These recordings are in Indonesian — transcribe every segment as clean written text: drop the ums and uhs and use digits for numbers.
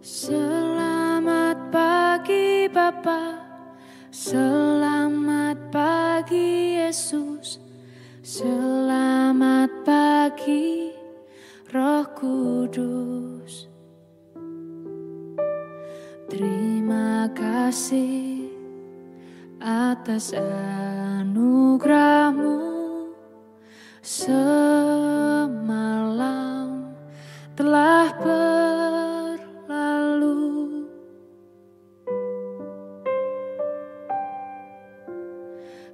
Selamat pagi Bapa, selamat pagi Yesus, selamat pagi Roh Kudus. Terima kasih atas anugerah-Mu, semalam telah berlalu.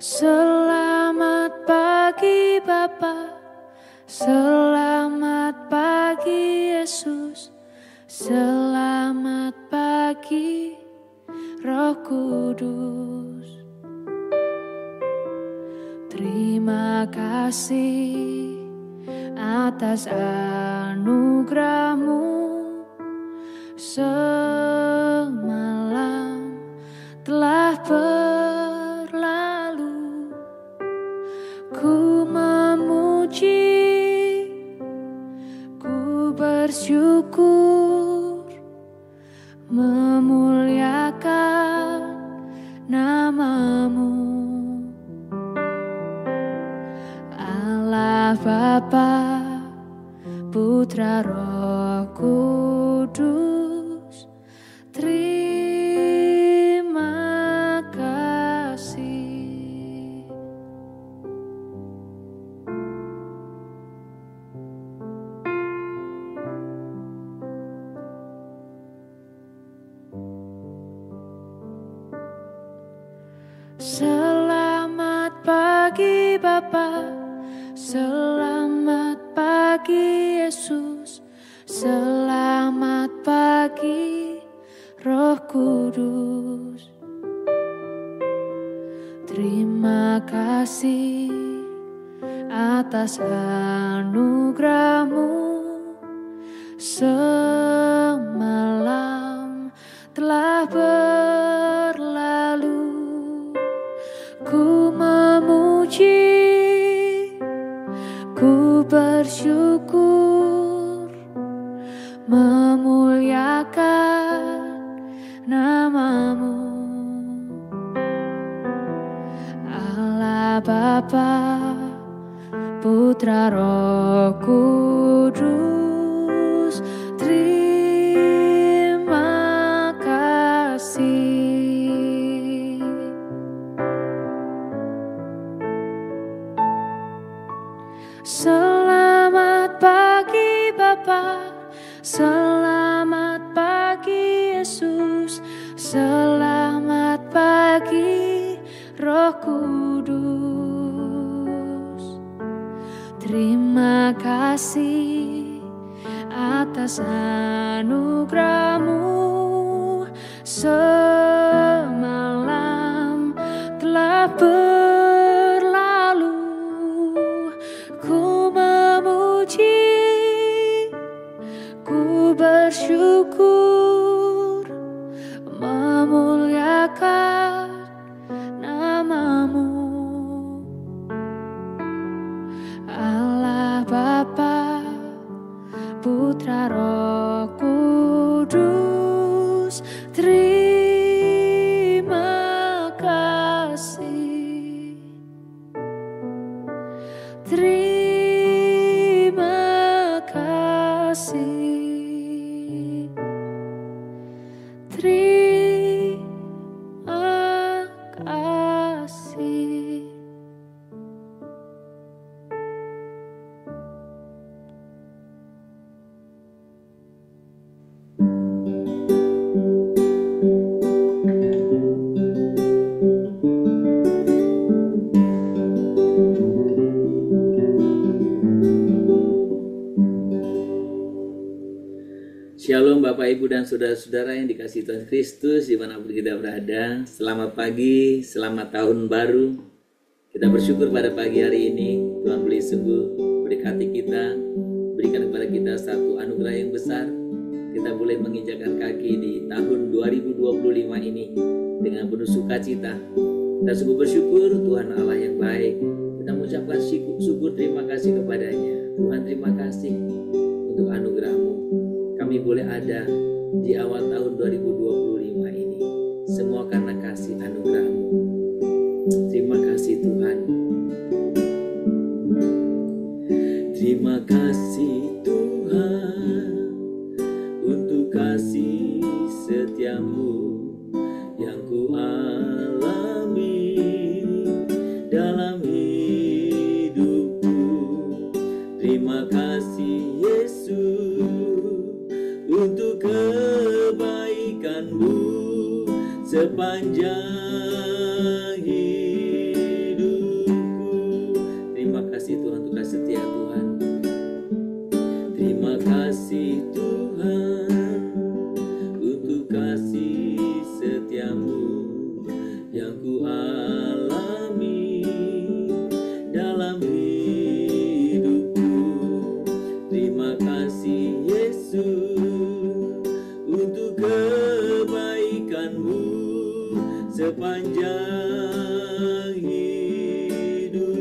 Selamat pagi Bapa, selamat pagi Yesus, selamat pagi Roh Kudus. Terima kasih atas anugerah-Mu, semalam telah berlalu. Ku memuji, ku bersyukur, memuliakan nama-Mu. Allah Bapa, Putra Roh Kudus, terima kasih. Selamat pagi Bapa, selamat pagi Yesus, selamat pagi Roh Kudus. Terima kasih atas anugerah-Mu, semalam telah berlalu. Ku memuji, ku bersyukur, memuliakan nama-Mu. Allah Bapa, Putra Roh Kudus, terima kasih. Selamat pagi Bapa, selamat pagi Yesus, selamat pagi Roh Kudus. Terima kasih atas anugerah-Mu, semalam telah berlalu. Ku memuji, ku bersyukur, memuliakan nama-Mu. Allah Bapa, Putra Roh Kudus, terima kasih. Terima kasih. Terima kasih. Shalom Bapak Ibu dan Saudara-saudara yang dikasihi Tuhan Kristus dimanapun kita berada. Selamat pagi, selamat tahun baru. Kita bersyukur pada pagi hari ini Tuhan boleh sungguh berkati kita, berikan kepada kita satu anugerah yang besar. Kita boleh menginjakkan kaki di tahun 2025 ini dengan penuh sukacita. Kita sungguh bersyukur Tuhan Allah yang baik. Kita mengucapkan syukur terima kasih kepadanya. Tuhan terima kasih untuk anugerah-Mu. Kami boleh ada di awal tahun 2025 ini. Semua karena kasih anugerah-Mu. Terima kasih Tuhan. Terima kasih Tuhan untuk kasih setia-Mu yang ku alami dalam hidupku. Terima kasih Yesus untuk kebaikan-Mu sepanjang hidupku. Terima kasih Tuhan untuk kasih setia Tuhan. Terima kasih Tuhan untuk kasih setia-Mu yang ku alami dalam hidupku. Terima kasih Yesus untuk kebaikan-Mu sepanjang hidupku.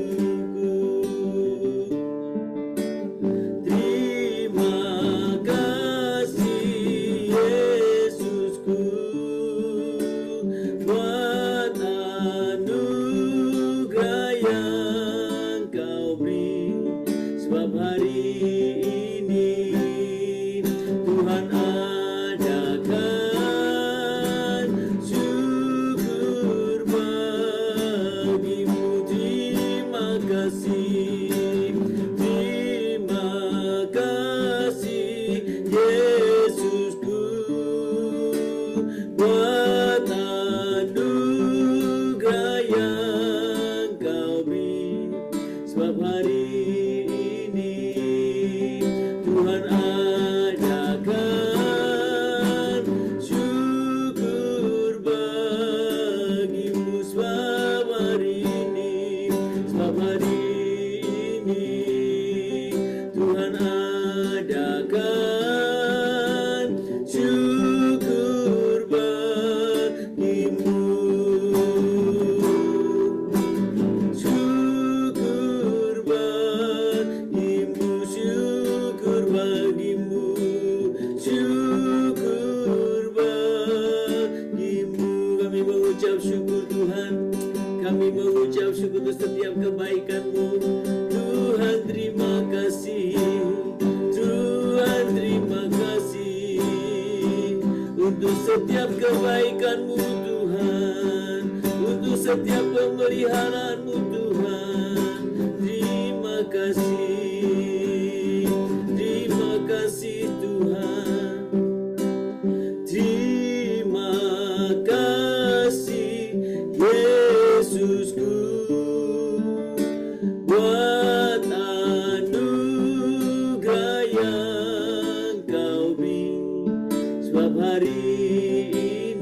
Terima kasih Yesusku buat anugerah yang Kau beri, sebab hari ini Tuhan adakan syukur bagi-Mu. Terima kasih, terima kasih Yesusku buat anugerah yang Kau beri, sebab hari ini Tuhan adakan syukur bagi-Mu. Sebab hari ini Tuhan adakan syukur bagi-Mu. Syukur bagi-Mu, syukur bagi-Mu, syukur bagi-Mu. Kami mengucap syukur Tuhan, kami mengucap syukur untuk setiap kebaikan-Mu. Tuhan terima kasih, Tuhan terima kasih untuk setiap kebaikan-Mu Tuhan, untuk setiap pemeliharaan-Mu Tuhan. Terima kasih, terima kasih Tuhan. Terima kasih Yesusku buat anugerah yang Kau beri, sebab hari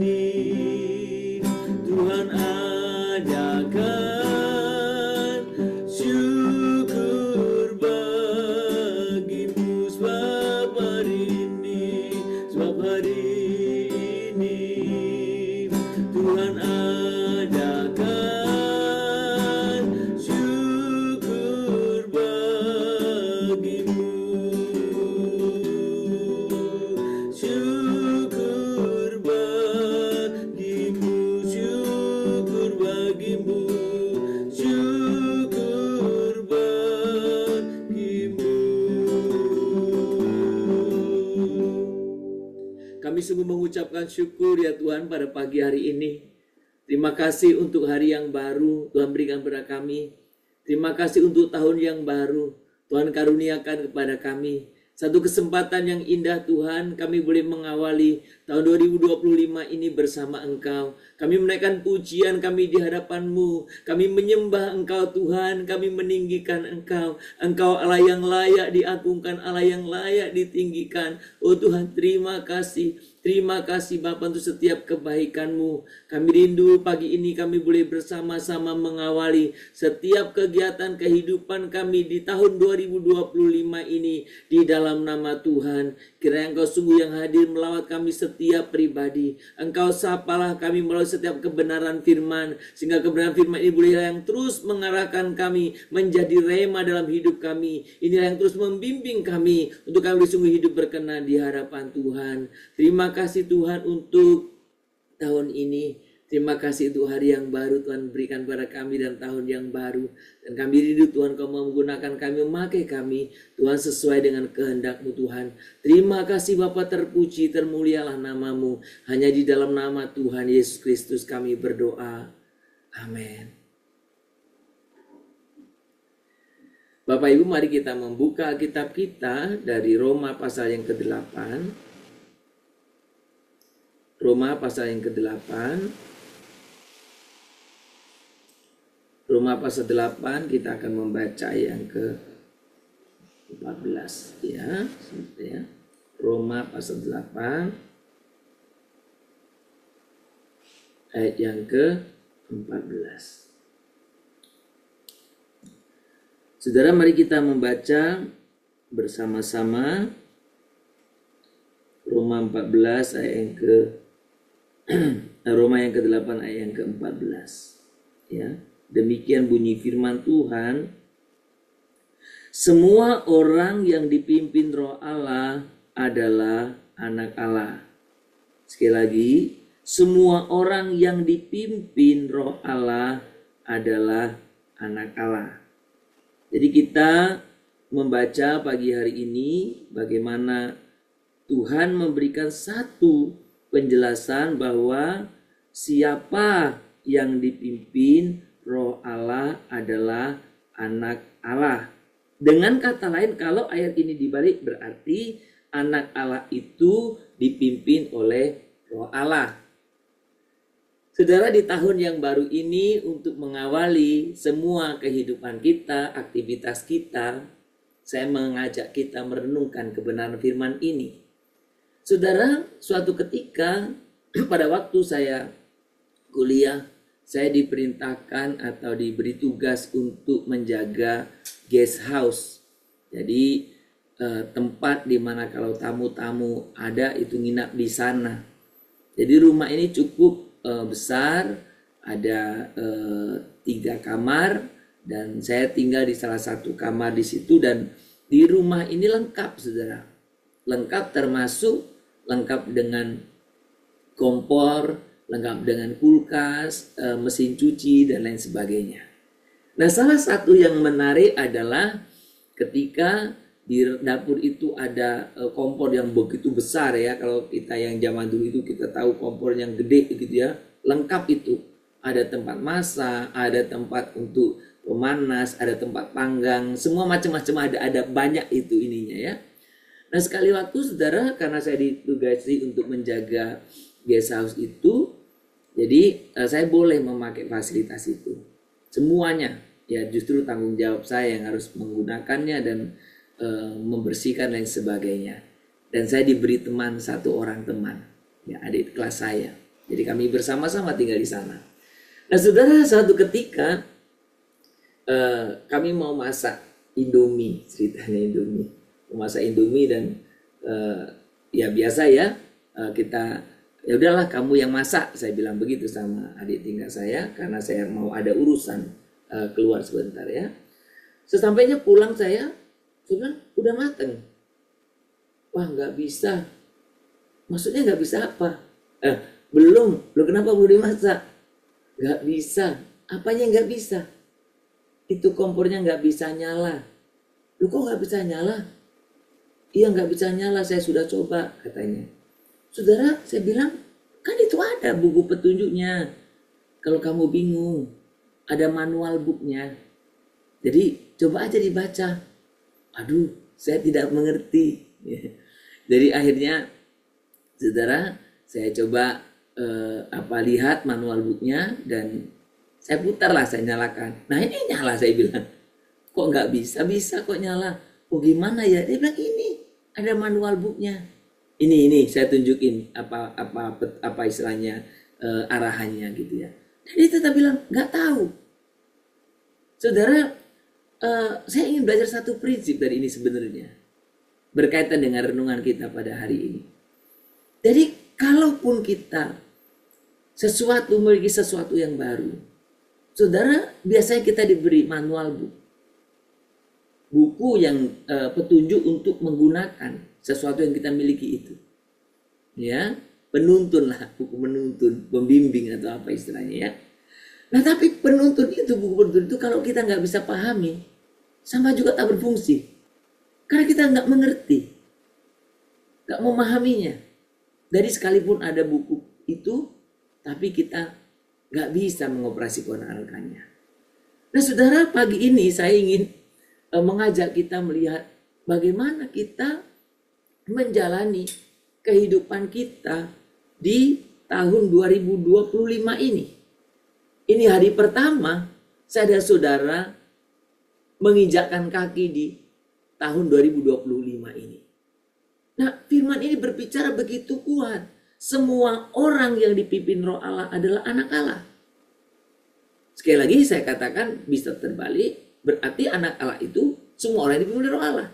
ini Tuhan adakan syukur bagi-Mu. Sebab hari ini Tuhan adakan syukur bagi-Mu. Syukur bagi-Mu, syukur bagi-Mu, syukur bagi-Mu. Kami sungguh mengucapkan syukur ya Tuhan pada pagi hari ini. Terima kasih untuk hari yang baru Tuhan berikan kepada kami. Terima kasih untuk tahun yang baru Tuhan karuniakan kepada kami. Satu kesempatan yang indah Tuhan, kami boleh mengawali tahun 2025 ini bersama Engkau. Kami menaikkan pujian kami di hadapan-Mu. Kami menyembah Engkau Tuhan, kami meninggikan Engkau. Engkau Allah yang layak diagungkan, Allah yang layak ditinggikan. Oh Tuhan, terima kasih. Terima kasih Bapa untuk setiap kebaikan-Mu. Kami rindu pagi ini kami boleh bersama-sama mengawali setiap kegiatan kehidupan kami di tahun 2025 ini di dalam nama Tuhan. Kiranya Engkau sungguh yang hadir melawat kami setiap pribadi. Engkau sapalah kami melalui setiap kebenaran firman, sehingga kebenaran firman ini boleh yang terus mengarahkan kami menjadi rema dalam hidup kami. Inilah yang terus membimbing kami untuk kami sungguh hidup berkenan di hadapan Tuhan. Terima Terima kasih Tuhan untuk tahun ini. Terima kasih untuk hari yang baru Tuhan berikan pada kami dan tahun yang baru. Dan kami rindu Tuhan Kau menggunakan kami, memakai kami Tuhan sesuai dengan kehendak-Mu Tuhan. Terima kasih Bapa, terpuji, termulialah nama-Mu. Hanya di dalam nama Tuhan Yesus Kristus kami berdoa. Amin. Bapak Ibu, mari kita membuka Alkitab kita dari Roma pasal yang ke-8. Roma pasal yang ke-8. Roma pasal 8 kita akan membaca yang ke-14 ya, ya. Roma pasal 8 ayat yang ke-14. Saudara, mari kita membaca bersama-sama Roma 14 ayat yang Roma yang ke-8 ayat yang ke-14 ya. Demikian bunyi firman Tuhan. Semua orang yang dipimpin Roh Allah adalah anak Allah. Sekali lagi, semua orang yang dipimpin Roh Allah adalah anak Allah. Jadi kita membaca pagi hari ini bagaimana Tuhan memberikan satu penjelasan bahwa siapa yang dipimpin Roh Allah adalah anak Allah. Dengan kata lain, kalau ayat ini dibalik berarti anak Allah itu dipimpin oleh Roh Allah. Saudara, di tahun yang baru ini untuk mengawali semua kehidupan kita, aktivitas kita, saya mengajak kita merenungkan kebenaran firman ini. Saudara, suatu ketika pada waktu saya kuliah, saya diperintahkan atau diberi tugas untuk menjaga guest house. Jadi tempat di mana kalau tamu-tamu ada itu nginap di sana. Jadi rumah ini cukup besar, ada 3 kamar dan saya tinggal di salah satu kamar di situ. Dan di rumah ini lengkap, saudara, lengkap, termasuk lengkap dengan kompor, lengkap dengan kulkas, mesin cuci, dan lain sebagainya. Nah, salah satu yang menarik adalah ketika di dapur itu ada kompor yang begitu besar ya. Kalau kita yang zaman dulu itu kita tahu kompor yang gede gitu ya. Lengkap itu. Ada tempat masak, ada tempat untuk pemanas, ada tempat panggang, semua macam-macam ada banyak itu ininya ya. Nah, sekali waktu saudara, karena saya ditugasi untuk menjaga guest house itu, jadi saya boleh memakai fasilitas itu. Semuanya ya, justru tanggung jawab saya yang harus menggunakannya dan membersihkan dan sebagainya. Dan saya diberi teman, satu orang teman, ya, adik kelas saya. Jadi kami bersama-sama tinggal di sana. Nah, saudara, suatu ketika kami mau masak Indomie, ceritanya Indomie. Mau masak Indomie dan ya biasa ya, kita ya udahlah kamu yang masak, saya bilang begitu sama adik tingkat saya karena saya mau ada urusan keluar sebentar ya. Sesampainya pulang saya bilang udah mateng. Wah, nggak bisa. Maksudnya nggak bisa apa? Belum kenapa belum dimasak? Nggak bisa. Apanya nggak bisa? Itu kompornya nggak bisa nyala. Lu kok nggak bisa nyala? Iya, nggak bisa nyala, saya sudah coba, katanya. Saudara, saya bilang, kan itu ada buku petunjuknya. Kalau kamu bingung, ada manual booknya. Jadi coba aja dibaca. Aduh, saya tidak mengerti. Jadi akhirnya, saudara, saya coba lihat manual booknya dan saya putar lah, saya nyalakan. Nah, ini nyala, saya bilang. Kok nggak bisa? Bisa kok nyala. Oh, gimana ya? Dia bilang ini ada manual booknya. Ini saya tunjukin apa istilahnya arahannya gitu ya. Dan dia tetap bilang nggak tahu. Saudara, saya ingin belajar satu prinsip dari ini sebenarnya berkaitan dengan renungan kita pada hari ini. Jadi kalaupun kita memiliki sesuatu yang baru, saudara, biasanya kita diberi manual buku yang petunjuk untuk menggunakan sesuatu yang kita miliki itu. ya, penuntun lah, buku menuntun, pembimbing atau apa istilahnya ya. Nah tapi penuntun itu, buku penuntun itu kalau kita nggak bisa pahami, sama juga tak berfungsi. Karena kita nggak mengerti, nggak memahaminya. Dari sekalipun ada buku itu, tapi kita nggak bisa mengoperasikannya. Nah saudara, pagi ini saya ingin mengajak kita melihat bagaimana kita menjalani kehidupan kita di tahun 2025 ini. Ini hari pertama saya dan saudara menginjakkan kaki di tahun 2025 ini. Nah, firman ini berbicara begitu kuat. Semua orang yang dipimpin Roh Allah adalah anak Allah. Sekali lagi saya katakan bisa terbalik, berarti anak Allah itu semua orang yang dipimpin oleh Roh Allah.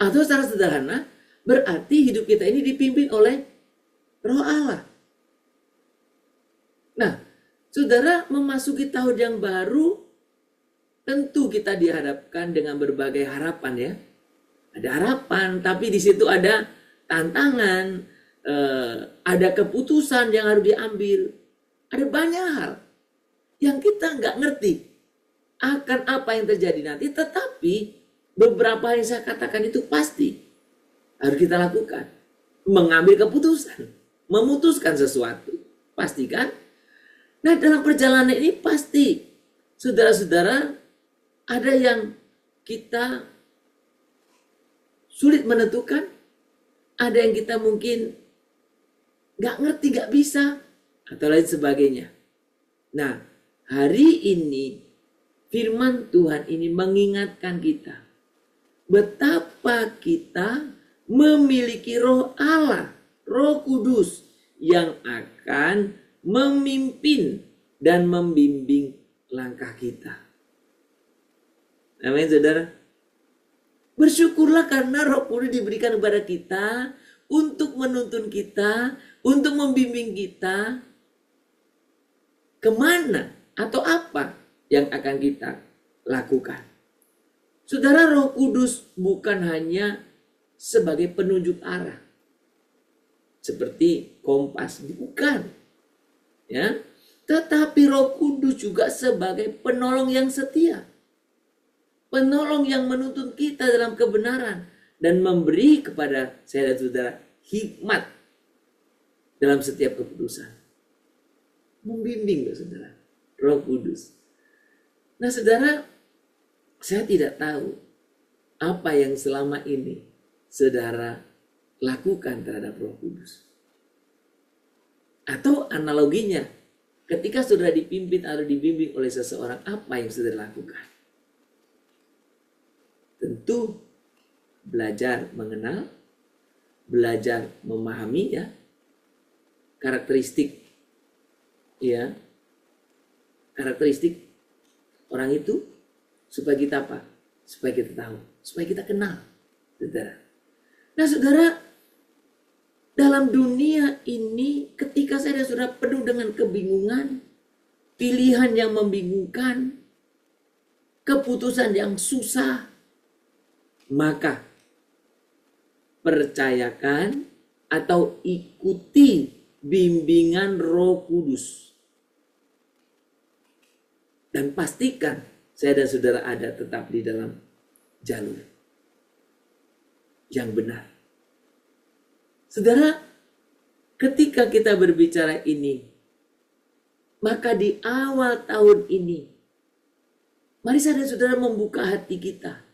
Atau secara sederhana, berarti hidup kita ini dipimpin oleh Roh Allah. Nah, saudara, memasuki tahun yang baru, tentu kita dihadapkan dengan berbagai harapan ya. Ada harapan, tapi di situ ada tantangan, ada keputusan yang harus diambil. Ada banyak hal yang kita nggak ngerti akan apa yang terjadi nanti, tetapi beberapa yang saya katakan itu pasti harus kita lakukan. Mengambil keputusan, memutuskan sesuatu, pastikan. Nah dalam perjalanan ini pasti, saudara-saudara, ada yang kita sulit menentukan, ada yang kita mungkin nggak ngerti, nggak bisa, atau lain sebagainya. Nah, hari ini firman Tuhan ini mengingatkan kita betapa kita memiliki Roh Allah, Roh Kudus yang akan memimpin dan membimbing langkah kita. Amin, saudara. Bersyukurlah karena Roh Kudus diberikan kepada kita untuk menuntun kita, untuk membimbing kita kemana atau apa yang akan kita lakukan. Saudara, Roh Kudus bukan hanya sebagai penunjuk arah, seperti kompas, bukan, ya. Tetapi Roh Kudus juga sebagai penolong yang setia. Penolong yang menuntun kita dalam kebenaran dan memberi kepada saya dan saudara hikmat dalam setiap keputusan. Membimbing, saudara, Roh Kudus. Nah, saudara, saya tidak tahu apa yang selama ini saudara lakukan terhadap Roh Kudus. Atau analoginya, ketika saudara dipimpin atau dibimbing oleh seseorang, apa yang saudara lakukan? Tentu belajar mengenal, belajar memahami ya, karakteristik ya, karakteristik orang itu, supaya kita apa? Supaya kita tahu, supaya kita kenal, saudara. Nah, saudara, dalam dunia ini ketika saya dan saudara penuh dengan kebingungan, pilihan yang membingungkan, keputusan yang susah, maka percayakan atau ikuti bimbingan Roh Kudus. Dan pastikan saya dan saudara ada tetap di dalam jalur yang benar. Saudara, ketika kita berbicara ini, maka di awal tahun ini, mari saya dan saudara membuka hati kita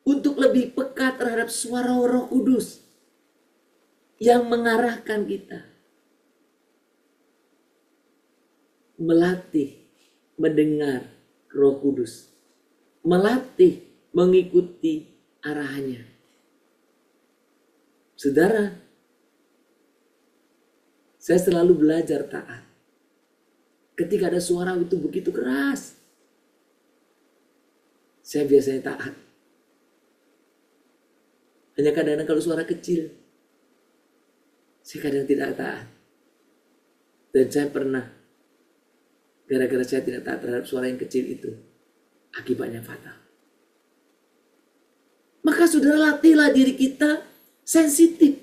untuk lebih peka terhadap suara Roh Kudus yang mengarahkan kita. Melatih mendengar Roh Kudus. Melatih mengikuti arahannya. Saudara, saya selalu belajar taat. Ketika ada suara itu begitu keras, saya biasanya taat. Hanya kadang-kadang kalau suara kecil, saya kadang tidak taat. Dan saya pernah, gara-gara saya tidak taat terhadap suara yang kecil itu, akibatnya fatal. Maka saudara, latihlah diri kita sensitif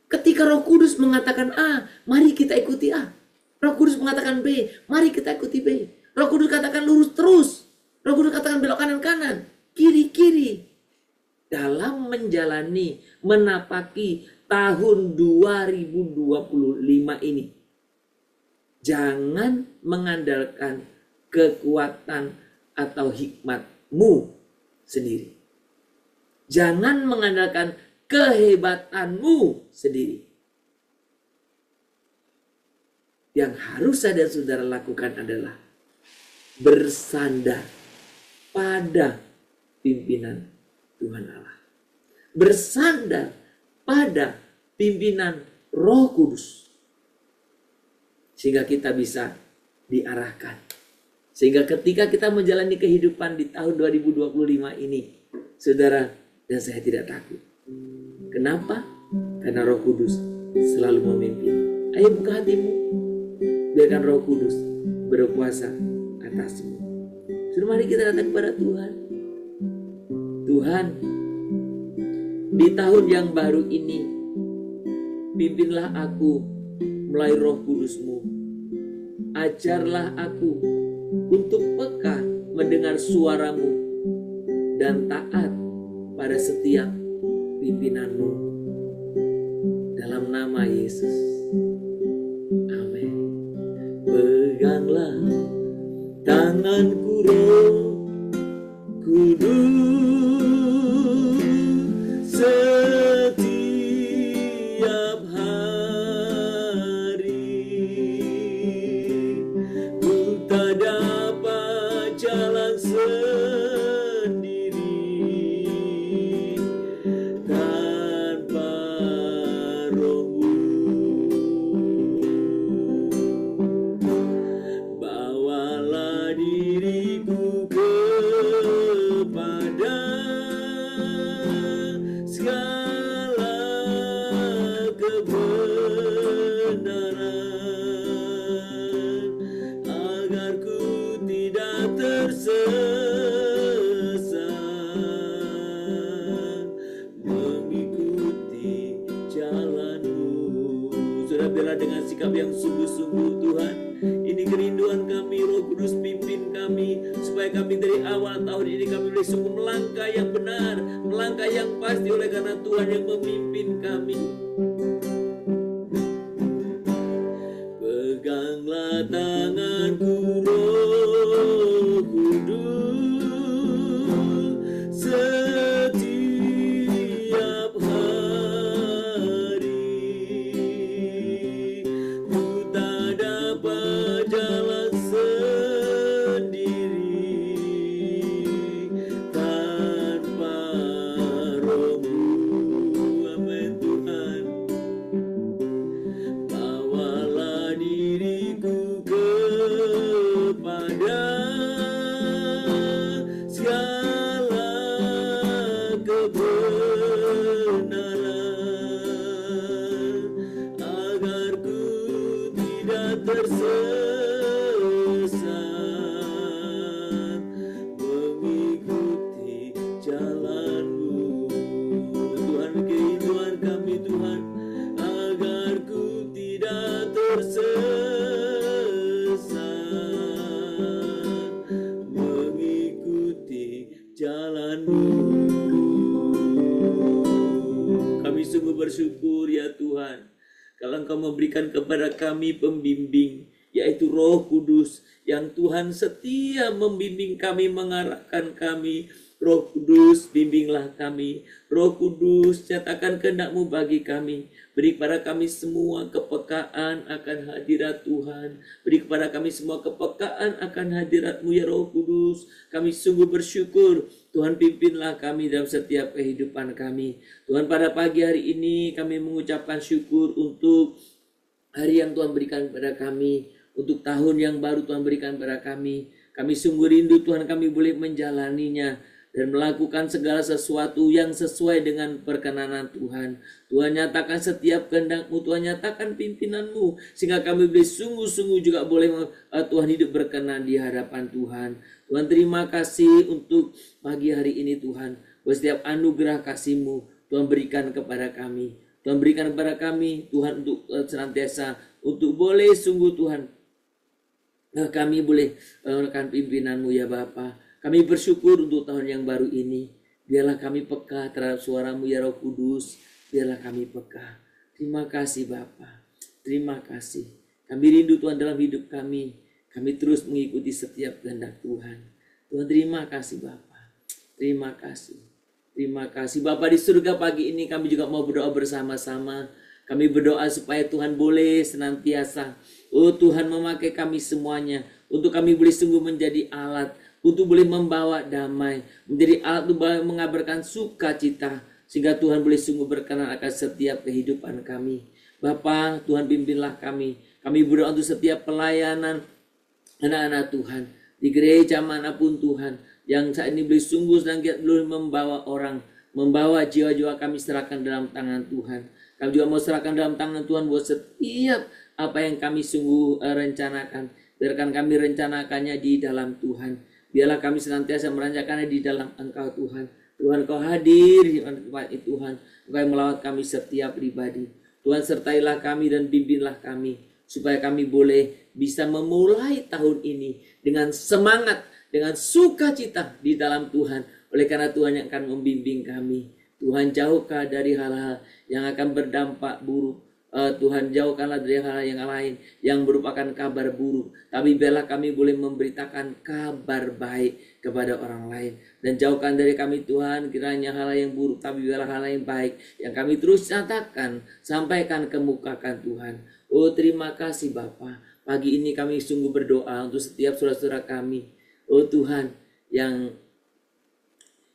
Ketika Roh Kudus mengatakan A, mari kita ikuti A. Roh Kudus mengatakan B, mari kita ikuti B. Roh Kudus katakan lurus terus. Roh Kudus katakan belok kanan-kanan, kiri-kiri. Dalam menjalani, menapaki tahun 2025 ini, jangan mengandalkan kekuatan atau hikmatmu sendiri. Jangan mengandalkan kehebatanmu sendiri. Yang harus saudara lakukan adalah bersandar pada pimpinan Tuhan Allah. Bersandar pada pimpinan Roh Kudus. Sehingga kita bisa diarahkan. Sehingga ketika kita menjalani kehidupan di tahun 2025 ini, saudara dan saya tidak takut. Kenapa? Karena Roh Kudus selalu memimpin. Ayo buka hatimu. Biarkan Roh Kudus berkuasa atasmu. Sudah, mari kita datang kepada Tuhan. Tuhan, di tahun yang baru ini, pimpinlah aku melalui Roh Kudus-Mu. Ajarlah aku untuk peka mendengar suara-Mu dan taat pada setiap pimpinan-Mu. Dalam nama Yesus. Amin. Peganglah tanganku, Roh Kudus, setiap hari. Ku tak dapat jalan sendiri tanpa Roh-Mu. Bawalah diriku kepada segala kebenaran, agar ku tidak tersesat mengikuti jalan-Mu. Saudara, bela dengan sikap yang sungguh-sungguh. Tuhan, ini kerinduan kami. Roh Kudus pimpin kami, supaya kami dari awal tahun ini kami boleh sungguh melangkah yang benar, melangkah yang pasti, oleh karena Tuhan yang memimpin kami. Peganglah tanganku, Roh Kudus, setiap hari. Ku tak dapat jalan sendiri tanpa Roh-Mu. Amin Tuhan. Bawalah diriku kepada segala kebenaran, agar ku tidak tersesat mengikuti jalan-Mu. Tuhan, kerinduan kami Tuhan, agar ku tidak tersesat mengikuti jalan-Mu. Kami sungguh bersyukur ya Tuhan, kalau Engkau memberikan kepada kami pembimbing, yaitu Roh Kudus, yang Tuhan setia membimbing kami, mengarahkan kami. Roh Kudus, bimbinglah kami. Roh Kudus, nyatakan kehendak-Mu bagi kami. Beri kepada kami semua kepekaan akan hadirat Tuhan. Beri kepada kami semua kepekaan akan hadirat-Mu ya Roh Kudus. Kami sungguh bersyukur. Tuhan, pimpinlah kami dalam setiap kehidupan kami. Tuhan, pada pagi hari ini kami mengucapkan syukur untuk hari yang Tuhan berikan kepada kami, untuk tahun yang baru Tuhan berikan kepada kami. Kami sungguh rindu Tuhan, kami boleh menjalaninya dan melakukan segala sesuatu yang sesuai dengan perkenanan Tuhan. Tuhan, nyatakan setiap kehendak-Mu, Tuhan nyatakan pimpinan-Mu, sehingga kami boleh sungguh-sungguh juga boleh Tuhan hidup berkenan di hadapan Tuhan. Tuhan, terima kasih untuk pagi hari ini Tuhan, buat setiap anugerah kasih-Mu Tuhan berikan kepada kami. Tuhan berikan kepada kami Tuhan untuk senantiasa untuk boleh sungguh Tuhan kami boleh menekan pimpinan-Mu ya Bapa. Kami bersyukur untuk tahun yang baru ini. Biarlah kami peka terhadap suara-Mu ya Roh Kudus. Biarlah kami peka. Terima kasih Bapa. Terima kasih. Kami rindu Tuhan dalam hidup kami. Kami terus mengikuti setiap kehendak Tuhan. Tuhan terima kasih Bapa. Terima kasih. Terima kasih Bapa di surga. Pagi ini kami juga mau berdoa bersama-sama. Kami berdoa supaya Tuhan boleh senantiasa Tuhan memakai kami semuanya untuk kami boleh sungguh menjadi alat untuk boleh membawa damai, menjadi alat untuk mengabarkan sukacita sehingga Tuhan boleh sungguh berkenan akan setiap kehidupan kami. Bapa, Tuhan pimpinlah kami. Kami berdoa untuk setiap pelayanan anak-anak Tuhan di gereja manapun Tuhan yang saat ini boleh sungguh sedang boleh membawa orang, membawa jiwa-jiwa kami serahkan dalam tangan Tuhan. Kami juga mau serahkan dalam tangan Tuhan buat setiap apa yang kami sungguh rencanakan. Biarkan kami rencanakannya di dalam Tuhan. Biarlah kami senantiasa merancakannya di dalam Engkau Tuhan. Tuhan Kau hadir di tempat itu Tuhan. Engkau yang melawat kami setiap pribadi. Tuhan sertailah kami dan pimpinlah kami. Supaya kami boleh bisa memulai tahun ini dengan semangat, dengan sukacita di dalam Tuhan. Oleh karena Tuhan yang akan membimbing kami. Tuhan jauhkan dari hal-hal yang akan berdampak buruk. Tuhan jauhkanlah dari hal yang lain yang merupakan kabar buruk. Tapi biarlah kami boleh memberitakan kabar baik kepada orang lain. Dan jauhkan dari kami Tuhan kiranya hal yang buruk. Tapi biarlah hal yang baik yang kami terus nyatakan, sampaikan kemukakan Tuhan. Oh terima kasih Bapa. Pagi ini kami sungguh berdoa untuk setiap saudara-saudara kami. Oh Tuhan yang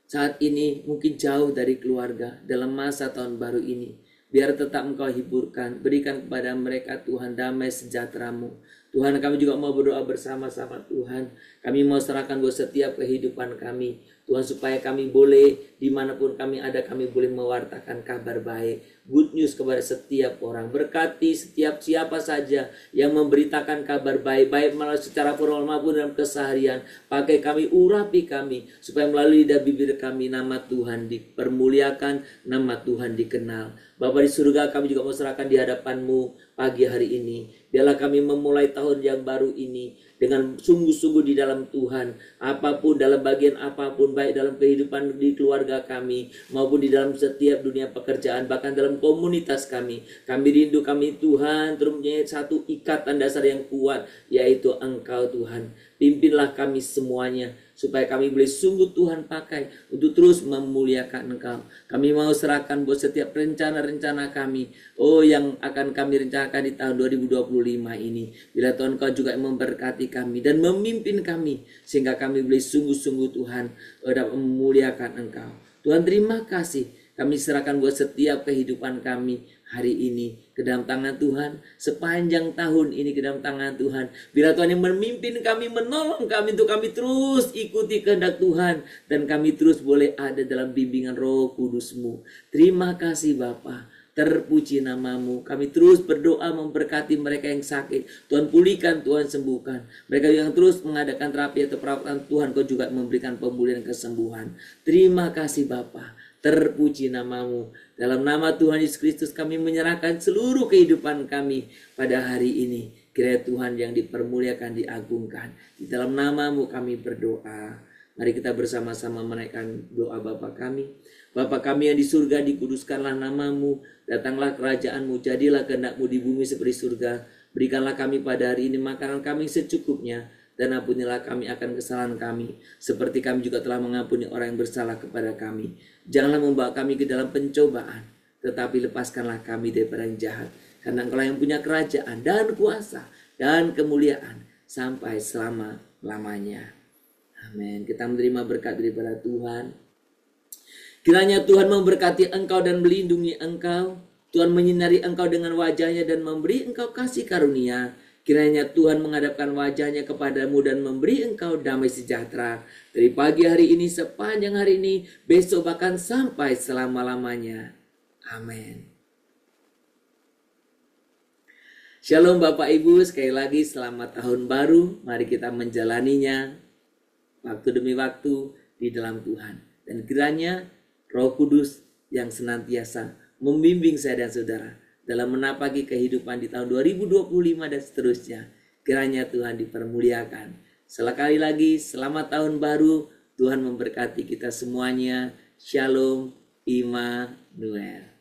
saat ini mungkin jauh dari keluarga dalam masa tahun baru ini. Biar tetap Engkau hiburkan. Berikan kepada mereka Tuhan damai sejahtera-Mu. Tuhan kami juga mau berdoa bersama-sama Tuhan. Kami mau serahkan buat setiap kehidupan kami. Tuhan supaya kami boleh dimanapun kami ada kami boleh mewartakan kabar baik. Good news kepada setiap orang. Berkati setiap siapa saja yang memberitakan kabar baik. Baik melalui secara formal maupun dalam keseharian. Pakai kami, urapi kami. Supaya melalui lidah bibir kami nama Tuhan dipermuliakan. Nama Tuhan dikenal. Bapa di surga kami juga mau serahkan di hadapan-Mu pagi hari ini. Biarlah kami memulai tahun yang baru ini dengan sungguh-sungguh di dalam Tuhan. Apapun dalam bagian apapun baik dalam kehidupan di keluarga kami maupun di dalam setiap dunia pekerjaan bahkan dalam komunitas kami. Kami rindu kami Tuhan terus mempunyai satu ikatan dasar yang kuat yaitu Engkau Tuhan. Pimpinlah kami semuanya supaya kami boleh sungguh Tuhan pakai untuk terus memuliakan Engkau. Kami mau serahkan buat setiap rencana-rencana kami. Oh yang akan kami rencanakan di tahun 2025 ini. Bila Tuhan Kau juga memberkati kami dan memimpin kami. Sehingga kami boleh sungguh-sungguh Tuhan dapat memuliakan Engkau. Tuhan terima kasih. Kami serahkan buat setiap kehidupan kami hari ini ke dalam tangan Tuhan. Sepanjang tahun ini ke dalam tangan Tuhan. Bila Tuhan yang memimpin kami, menolong kami untuk kami terus ikuti kehendak Tuhan. Dan kami terus boleh ada dalam bimbingan Roh Kudus-Mu. Terima kasih Bapa. Terpuji nama-Mu. Kami terus berdoa memberkati mereka yang sakit. Tuhan pulihkan, Tuhan sembuhkan. Mereka yang terus mengadakan terapi atau perawatan Tuhan Kau juga memberikan pemulihan kesembuhan. Terima kasih Bapa. Terpuji nama-Mu. Dalam nama Tuhan Yesus Kristus kami menyerahkan seluruh kehidupan kami pada hari ini. Kiranya Tuhan yang dipermuliakan, diagungkan. Di dalam nama-Mu kami berdoa. Mari kita bersama-sama menaikkan doa Bapa kami. Bapa kami yang di surga, dikuduskanlah nama-Mu. Datanglah kerajaan-Mu, jadilah kehendak-Mu di bumi seperti surga. Berikanlah kami pada hari ini makanan kami secukupnya. Dan ampunilah kami akan kesalahan kami. Seperti kami juga telah mengampuni orang yang bersalah kepada kami. Janganlah membawa kami ke dalam pencobaan. Tetapi lepaskanlah kami daripada yang jahat. Karena Engkau yang punya kerajaan dan kuasa dan kemuliaan. Sampai selama-lamanya. Amin. Kita menerima berkat daripada Tuhan. Kiranya Tuhan memberkati engkau dan melindungi engkau. Tuhan menyinari engkau dengan wajahnya dan memberi engkau kasih karunia. Kiranya Tuhan menghadapkan wajahnya kepadamu dan memberi engkau damai sejahtera. Dari pagi hari ini, sepanjang hari ini, besok bahkan sampai selama-lamanya. Amin. Shalom Bapak Ibu, sekali lagi selamat tahun baru. Mari kita menjalaninya waktu demi waktu di dalam Tuhan. Dan kiranya Roh Kudus yang senantiasa membimbing saya dan saudara dalam menapaki kehidupan di tahun 2025 dan seterusnya. Kiranya Tuhan dipermuliakan. Sekali lagi selamat tahun baru. Tuhan memberkati kita semuanya. Shalom Immanuel.